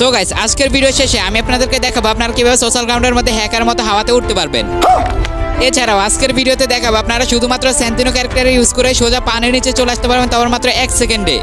So guys, আজকের video শেষে আমি আপনাদেরকে দেখাবো আপনারা কিভাবে সোশ্যাল গ্রাউন্ডের মধ্যে হ্যাকার মতো হাওয়াতে উঠতে পারবেন। এছাড়াও আজকের ভিডিওতে দেখাবো আপনারা শুধুমাত্র স্যান্তিনো ক্যারেক্টার ইউজ করে সোজা পানির নিচে চলে আসতে পারবেন, তাও মাত্র 1 সেকেন্ডে।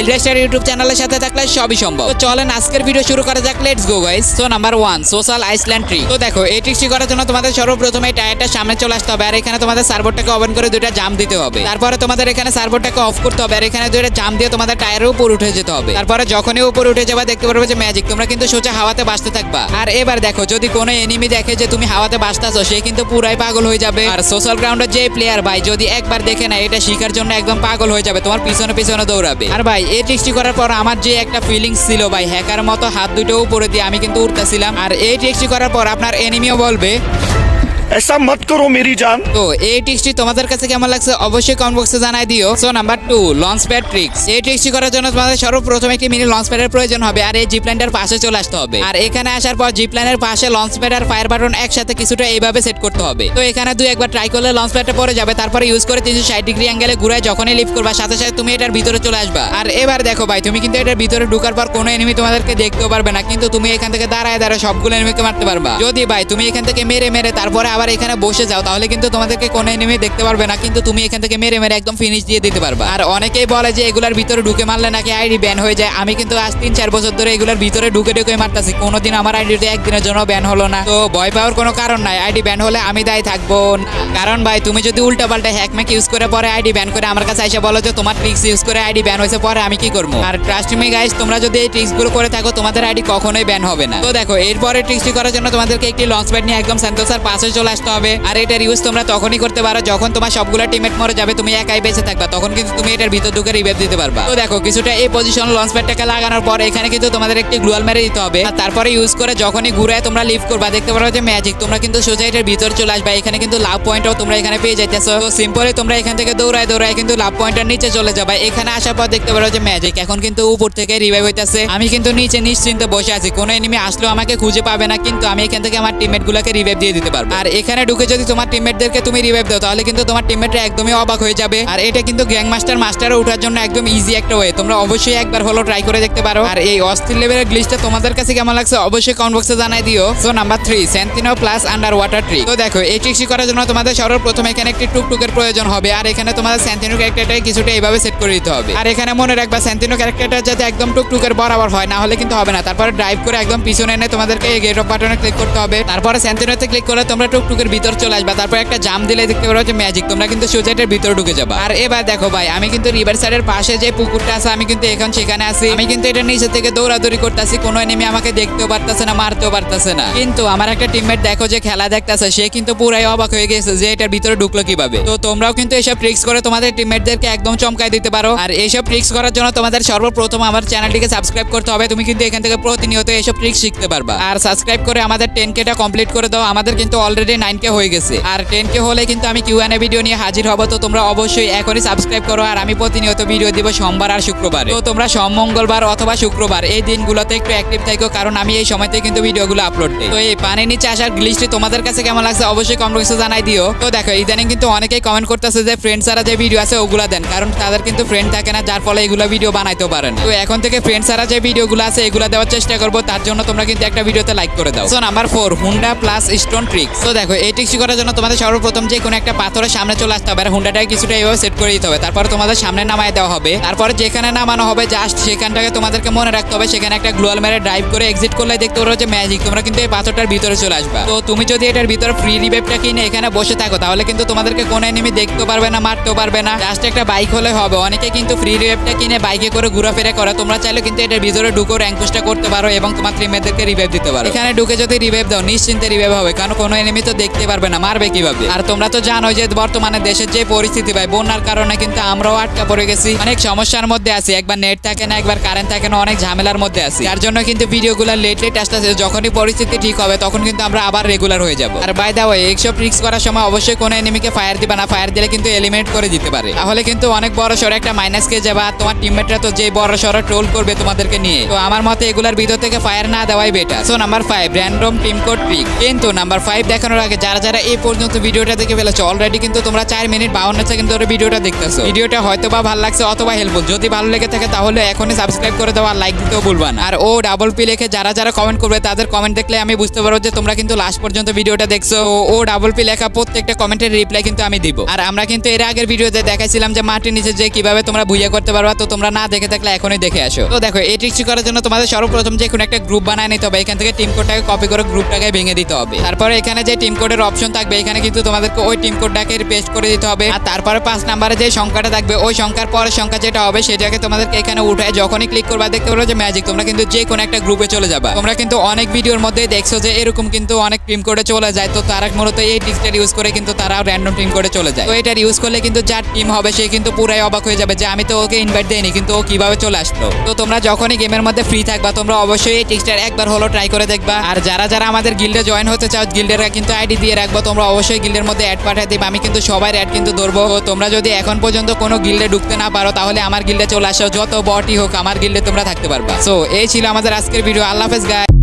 এলড্রেস্টার ইউটিউব চ্যানেলের সাথে থাকলে সবই সম্ভব। তো চলেন আজকের ভিডিও শুরু করা যাক, let's go guys. So number 1, social Iceland trick. তো দেখো, এই ট্রিকটি করার জন্য তোমাদের সর্বপ্রথমে এই টায়ারটা সামনে চলে আসতে হবে, আর এখানে তোমাদের সার্ভারটাকে ওপেন করে দুইটা জাম্প দিতে হবে। তারপরে তোমাদের এখানে সার্ভারটাকে অফ করতে হবে, আর এখানে দুইটা জাম্প দিয়ে তোমাদের টায়ারের উপর উঠে যেতে হবে। তারপরে যখনই উপর উঠে যাবে দেখতে পারবে যে ম্যাজিক, তোমরা কিন্তু সোজা হাওয়াতে ভাসতে থাকবা। আর এবার দেখো, যদি কোনো এনিমি দেখে যে তুমি হাওয়াতে ভাসতেছো, সে কিন্তু পুরাই পাগল হয়ে যাবে। আর সোশ্যাল গ্রাউন্ডের যে প্লেয়ার ভাই যদি একবার দেখে না, এটা শিখার জন্য একদম পাগল হয়ে যাবে, তোমার পিছনে পিছনে দৌড়াবে। আর ভাই এই ট্রিকটি করার পর আমার যে একটা ফিলিংস ছিল ভাই, হ্যাকার মতো হাত দুটো উপরে দিয়ে আমি কিন্তু উঠতেছিলাম। আর এই ট্রিকটি করার পর আপনার এনিমিও বলবে ऐसा मत करो मेरी जान। তো এই ট্রিকটি তোমাদের কাছে কেমন লাগছে অবশ্যই কমেন্ট বক্সে জানাই দিও। So number 2, launch pad tricks. এই ট্রিকটি করার জন্য তোমাদের সর্বপ্রথম একটি মিনি লঞ্চ প্যাডের প্রয়োজন হবে, আর এই জিপ লাইনটার পাশে চলে আসতে হবে। আর এখানে আসার পর জিপ লাইনের পাশে লঞ্চ প্যাড আর ফায়ার বাটন একসাথে কিছুটা এইভাবে সেট করতে হবে। তো এখানে একবার ট্রাই করলে লঞ্চ প্যাডটা পড়ে যাবে, তারপরে ইউজ করে 360 ডিগ্রি অ্যাঙ্গেলে ঘুরায় যখনই লিফট করবা সাথে সাথে তুমি এটার ভিতরে চলে আসবা। আর এবার দেখো ভাই, তুমি কিন্তু এটার ভিতরে ঢোকার পর কোনো এনিমি তোমাদেরকে দেখতেও পারবে না, কিন্তু তুমি এখান থেকে দাঁড়ায় দাঁড়ায় সবগুলো এনিমিকে মারতে পারবা। যদি ভাই তুমি এখান থেকে মেরে মেরে তারপরে আবার এখানে বসে যাও, তাহলে কিন্তু তোমাদেরকে কোনো এনিমি দেখতে পারবে না, কিন্তু তুমি এখান থেকে মেরে মেরে একদম ফিনিশ দিয়ে দিতে পারবা। আর অনেকেই বলে যে এগুলার ভিতরে ঢুকে মারলে নাকি আইডি ব্যান হয়ে যায়। আমি কিন্তু আজ 3-4 বছর ধরে এগুলার ভিতরে ঢুকে ঢুকে মারতাছি, কোনোদিন আমার আইডিতে একদিনের জন্য ব্যান হলো না। তো ভয় পাওয়ার কোনো কারণ নাই, আইডি ব্যান হলে আমি দায়ী থাকবো না। কারণ ভাই তুমি যদি উল্টা পাল্টা হ্যাকম্যাক ইউজ করে পরে আইডি ব্যান করে আমার কাছে এসে বলো যে তোমার ট্রিক্স ইউজ করে আইডি ব্যান হয়েছে, পরে আমি কি করবো? আর ট্রাস্ট মি গাইস, তোমরা যদি এই ট্রিক্স গুলো করে থাকো তোমাদের আইডি কখনোই ব্যান হবে না। তো দেখো, এরপরে ট্রিক্সটি করার জন্য তোমাদেরকে একটি লঞ্চ প্যাড নিয়ে একদম সান্তোসার পাশে চলে আসতে হবে। আর এটার ইউজ তোমরা তখনই করতে পারো যখন তোমার সবগুলো টিমমেট মরে যাবে, তুমি একাই বেঁচে থাকবা, তখন কিন্তু তুমি এটার ভিতর ঢুকে রিভাইভ দিতে পারবা। তো দেখো, কিছুটা এই পজিশন লঞ্চ প্যাডটাকে লাগানোর পর এখানে কিন্তু তোমাদের একটি গ্লুয়াল মেরে দিতে হবে। আর তারপরে ইউজ করে যখনই ঘুরে তোমরা লিফট করবা দেখতে পারো যে ম্যাজিক, তোমরা কিন্তু সোজা এটার ভিতর চলে আসবা। এখানে কিন্তু লাভ পয়েন্টও তোমরা এখানে পেয়ে যাইতেছো। তো সিম্পলি তোমরা এখান থেকে দৌড়ায় দৌড়ায় কিন্তু লাভ পয়েন্টের নিচে চলে যাবে। এখানে আসার পর দেখতে পারো যে ম্যাজিক এখন কিন্তু উপর থেকে রিভাইভ হইতাছে। আমি কিন্তু নিচে নিশ্চিন্তে বসে আছি, কোনো এনিমি আসলেও আমাকে খুঁজে পাবে না, কিন্তু আমি এখান থেকে আমার টিমমেট গুলোকে রিভাইভ দিয়ে দিতে পারবো। আর এখানে ঢুকে যদি তোমার টিমমেটদেরকে তুমি রিভাইভ দাও, তাহলে কিন্তু তোমার টিমমেটরা একদমই অবাক হয়ে যাবে। আর এটা কিন্তু গ্যাং মাস্টারে ওঠার জন্য একদম ইজি একটা ওয়ে, তোমরা অবশ্যই একবার হলো ট্রাই করে দেখতে পারো। আর এই অস্থির লেভেলের গ্লিচটা তোমাদের কাছে কেমন লাগছে অবশ্যই কমেন্ট বক্সে জানাই দিও। So number 3, Santino plus under water trick. তো দেখো, এই ট্রিকটি করার জন্য তোমাদের সর্বপ্রথম এখানে একটি টুকটুকের প্রয়োজন হবে, আর এখানে তোমাদের স্যান্তিনো ক্যারেক্টারটাকে কিছুটা এইভাবে সেট করে দিতে হবে। আর এখানে মনে রাখবা স্যান্তিনো ক্যারেক্টারটা যাতে একদম টুকটুকের বরাবর হয়, না হলে কিন্তু হবে না। তারপরে ড্রাইভ করে একদম পিছনে এনে তোমাদেরকে এই গেট অফ বাটনে ক্লিক করতে হবে। তারপরে স্যান্তিনোতে ক্লিক করে তোমরা টুকটুকের ভিতর চলে আসবা। তারপর একটা জাম্প দিলে দেখতে পারো যে ম্যাজিক, তোমরা কিন্তু সোজা এটার ভিতরে ঢুকে যাবা। আর এবার দেখো ভাই, আমি কিন্তু রিভার সাইডের পাশে যে পুকুরটা আছে আমি কিন্তু এখন সেখানে আছি। আমি কিন্তু এটা নিচে থেকে দৌড়াদৌড়ি করতেছি, কোনো এনিমি আমাকে দেখতেও পারতেছে না, মারতেও পারতেছে না। কিন্তু আমার একটা টিমমেট দেখো যে খেলা দেখতেছে, সে কিন্তু পুরাই অবাক হয়ে গেছে যে এটার ভিতরে ঢুকলো কিভাবে। তো তোমরাও কিন্তু এইসব ট্রিক্স করে তোমাদের টিমমেটদেরকে একদম চমকাই দিতে পারো। আর এইসব ট্রিক্স করার জন্য তোমাদের সর্বপ্রথম আমার চ্যানেলটিকে সাবস্ক্রাইব করতে হবে। তুমি কিন্তু এখান থেকে প্রতিনিয়ত এইসব ট্রিক্স শিখতে পারবা। আর সাবস্ক্রাইব করে আমাদের 10K টা কমপ্লিট করে দাও। আমাদের কিন্তু অলরেডি 9K হয়ে গেছে, আর 10K হলে কিন্তু আমি Q&A ভিডিও নিয়ে হাজির হব। তো তোমরা অবশ্যই এখনই সাবস্ক্রাইব করো। আর আমি প্রতিনিয়ত ভিডিও দিব সোমবার আর শুক্রবার। তো তোমরা মঙ্গলবার অথবা শুক্রবার এই দিনগুলোতে একটু অ্যাক্টিভ থাকো, কারণ আমি এই সময়তে কিন্তু ভিডিওগুলো আপলোড দিই। তো এই পানির নিচে আসার গ্লিচটি তোমাদের কাছে কেমন লাগছে অবশ্যই কমেন্ট বক্সে জানাই দিও। তো দেখো, ইদানিং কিন্তু অনেকেই কমেন্ট করতেছে যে ফ্রেন্ড ছাড়া যে ভিডিও আছে ওগুলা দেন, কারণ তাদের কিন্তু ফ্রেন্ড থাকে না, যার ফলে এগুলো ভিডিও বানাইতেও পারেন। তো এখন থেকে ফ্রেন্ড ছাড়া যে ভিডিওগুলো আছে এগুলো দেওয়ার চেষ্টা করবো, তার জন্য তোমরা কিন্তু একটা ভিডিওতে লাইক করে দাও। So number 4, Honda plus stone tricks. তো দেখো, এই ট্রিক্স করার জন্য তোমাদের সর্বপ্রথম যে কোনো একটা পাথরের সামনে চলে আসতে হবে, আর হুন্ডাটাকে কিছুটা এইভাবে সেট করে দিতে হবে। তারপরে তোমাদের সামনে নামায় দেওয়া হবে। তারপরে যেখানে নামানো হবে জাস্ট সেখানটাকে তোমাদেরকে মনে রাখতে হবে, সেখানে একটা গ্লোয়াল মেরে ড্রাইভ করে এক্সিট করলে দেখতে পারো যে ম্যাজিক, তোমরা কিন্তু এই পাথরটার ভিতরে চলে আসবা। তো তুমি যদি এটার ভিতরে ফ্রি রিভাইভটা কিনে এখানে বসে থাকো, তাহলে কিন্তু তোমাদেরকে কোনো এনিমি দেখতে পারবে না, মারতেও পারবে না। জাস্ট একটা বাইক হলে হবে। অনেকে কিন্তু ফ্রি রিভাইভটা কিনে বাইকে করে ঘোরাফেরা করে, তোমরা চাইলে কিন্তু এটার ভিতরে ঢুকে র্যাঙ্ক পুশটা করতে পারো এবং তোমার টিমমেটদেরকে রিভাইভ দিতে পারো। এখানে ঢুকে যদি রিভাইভ দাও নিশ্চিন্তে রিভাইভ হবে, কারণ কোনো এনিমি তো দেখতে পারবে না, মারবে কিভাবে? আর তোমরা তো জানো যে বর্তমানে দেশের যে পরিস্থিতি ভাই, বন্যার কারণে কিন্তু আমরাও আটকা পড়ে গেছি, অনেক সমস্যার মধ্যে আছি। একবার নেট থাকে না, একবার কারেন্ট থাকে না, অনেক ঝামেলার মধ্যে আছি। তার জন্য কিন্তু ভিডিওগুলো লেট আসতেছে। যখনই পরিস্থিতি ঠিক হবে তখন কিন্তু আমরা আবার রেগুলার হয়ে যাব। আর বাই দা ওয়ে, এইসব ট্রিক্স করার সময় অবশ্যই কোনো এনিমিকে ফায়ার দিবা না, ফায়ার দিলে কিন্তু এলিমিনেট করে দিতে পারে। তাহলে কিন্তু অনেক বড় সড়ো একটা মাইনাস খেয়ে যাবে, আর তোমার টিমমেটরা তো যে বড় সড়ো ট্রোল করবে তোমাদেরকে নিয়ে। তো আমার মতে এগুলার ভিতর থেকে ফায়ার না দেওয়াই better. So number 5, random team code trick. কিন্তু নাম্বার 5 দেখানোর আগে যারা যারা এই পর্যন্ত ভিডিওটা দেখে ফেলেছো অলরেডি কিন্তু তোমরা 4 মিনিট 52 সেকেন্ড ধরে ভিডিওটা দেখতেছো। ভিডিওটা হয়তো বা ভালো লাগছে অথবা হেল্পফুল, যদি ভালো লেগে থাকে তাহলে এখনই সাবস্ক্রাইব করে দাও আর লাইক দিতেও ভুলবা না। আর ও ডাবল পি লিখে যারা যারা কমেন্ট করবে তাদের কমেন্ট দেখলে আমি বুঝতে পারবো যে তোমরা কিন্তু লাস্ট পর্যন্ত ভিডিওটা দেখছো। ও ডাবল পি লেখা প্রত্যেকটা কমেন্টের রিপ্লাই কিন্তু আমি দিব। আর আমরা কিন্তু এর আগের ভিডিওতে দেখাইছিলাম যে মাটির নিচে যে কিভাবে তোমরা বুইয়া করতে পারবা, তো তোমরা না দেখে থাকলে এখনই দেখে আসো। তো দেখো এই ট্রিকটি করার জন্য তোমাদের সর্বপ্রথম যে কোনো একটা গ্রুপ বানায় নিতে হবে। এখান থেকে টিম কোডটাকে কপি করে গ্রুপটাকে ভেঙে দিতে হবে। তারপরে এখানে যে টিম কোডের অপশন থাকবে এখানে কিন্তু তোমাদেরকে ওই টিম কোডটাকে পেস্ট করে দিতে হবে। আর তারপরে 5 নম্বরে যে সংখ্যাটা থাকবে ওই সংখ্যার পরের সংখ্যা যেটা হবে সেটাকে তোমাদেরকে এখানে উঠায় যখনই ক্লিক করবা দেখতে পারো যে ম্যাজিক, তোমরা কিন্তু যে কোনো একটা গ্রুপে চলে যাবা। তোমরা কিন্তু অনেক ভিডিওর মধ্যে দেখছো যে এরকম কিন্তু অনেক টিম কোডে চলে যায়, তো তারা মূলত এই ট্রিকটা ইউজ করে কিন্তু তারা র্যান্ডম টিম কোডে চলে যায়। তো এটার ইউজ করলে কিন্তু যার টিম হবে সে কিন্তু পুরাই অবাক হয়ে যাবে যে আমি তো ওকে ইনভাইট দেইনি কিন্তু ও কিভাবে চলে আসলো। তো তোমরা যখনই গেমের মধ্যে ফ্রি থাকবা তোমরা অবশ্যই এই ট্রিকটা একবার হলো ট্রাই করে দেখবা। আর যারা যারা আমাদের গিল্ডে জয়েন হতে চাও গিল্ডের কিন্তু আইডি দিয়ে রাখবো, তোমরা অবশ্যই গিল্ডের মধ্যে অ্যাড পাঠিয়ে দিবা। আমি কিন্তু সবাই অ্যাড কিন্তু ধরবো। তো তোমরা যদি এখন পর্যন্ত কোনো গিল্ডে ঢুকতে না পারো তাহলে আমার গিল্ডে চলে আসো, যত বটই হোক আমার গিল্ডে তোমরা থাকতে পারবা। সো এই ছিল আমাদের আজকের ভিডিও। আল্লাহ হাফেজ গাইস।